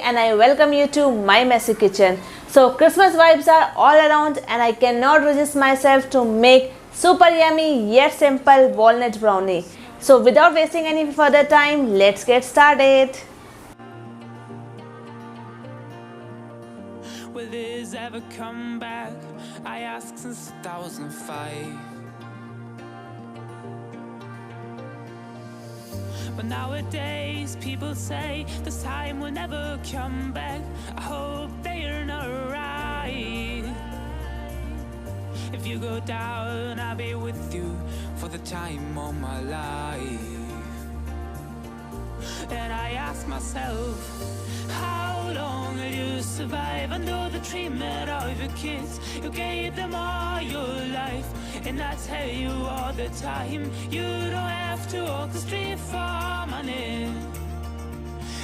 and I welcome you to my messy kitchen. So Christmas vibes are all around and I cannot resist myself to make super yummy yet simple walnut brownie. So without wasting any further time, let's get started. Will this ever come back? I ask since 2005. But nowadays people say this time will never come back. I hope they're not right. If you go down, I'll be with you for the time of my life. And I ask myself, how long will you survive under the treatment of your kids? You gave them all your life, and I tell you all the time, you don't have to walk the street for money.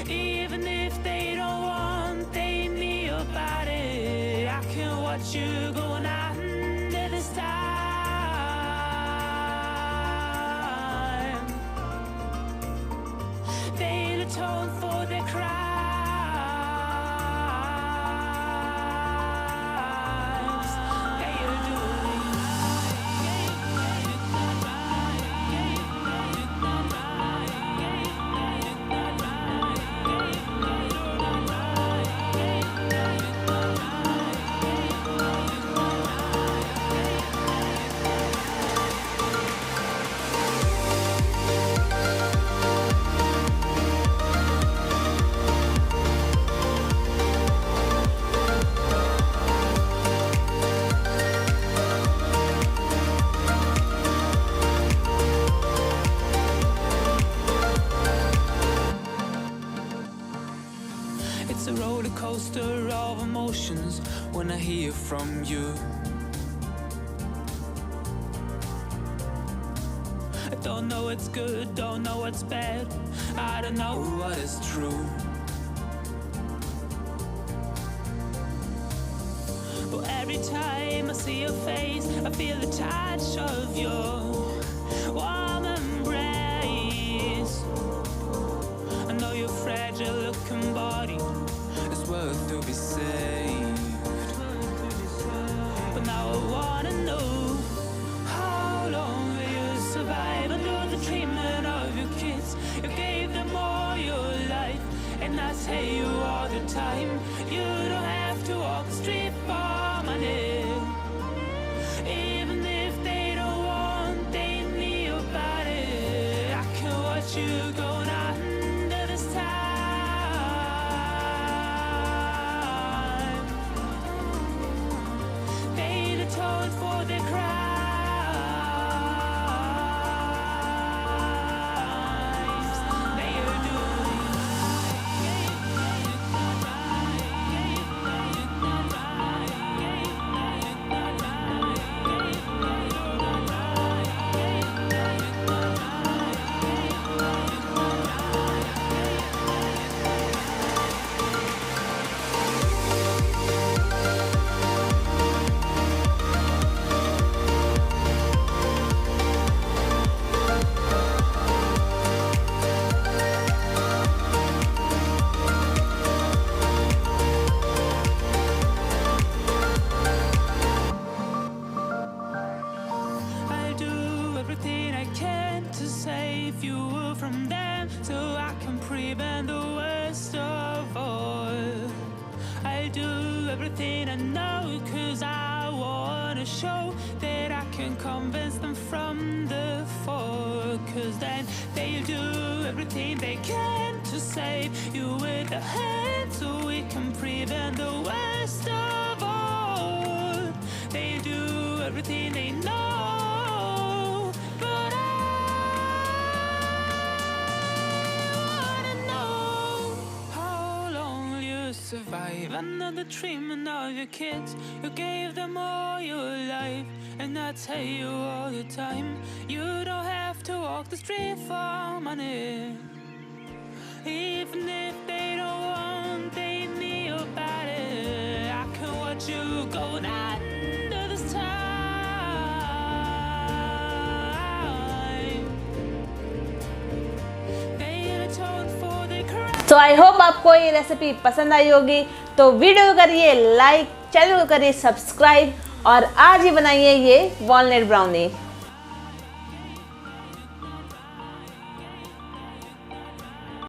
Even if they don't want, they need your body. I can watch you going under this time. They'll atone for their crimes. It's a roller coaster of emotions when I hear from you. I don't know what's good, don't know what's bad, I don't know what is true. But every time I see your face, I feel the touch of your warm embrace. I know your fragile looking body is worth to be saved. But now I wanna know, how long will you survive under the treatment of your kids? You gave them all your life, and I tell you all the time, you don't have to walk the street for money. Even if they don't want, they need your body. I can watch you going under this time. They'll atone for their crimes. They are I'll do everything I can to save you from them, so I can prevent the worst of all. I'll do everything I know, cause I wanna show that I can convince them from the fall. Cause then they'll do everything they can to save you with their hands, so we can prevent the worst of all. They'll do everything they know, but I wanna know, how long will you survive under the treatment of your kids? You gave them all your life, and I tell you all the time, you don't have to walk the street for money. Even if they don't want, they need your body. I can watch you going under this time. They'll atone for their crimes. So I hope आपको ये recipe पसंद आई होगी। तो video को करिए like, channel को करिए subscribe और आज ही बनाइए ये वॉलनट ब्राउनी।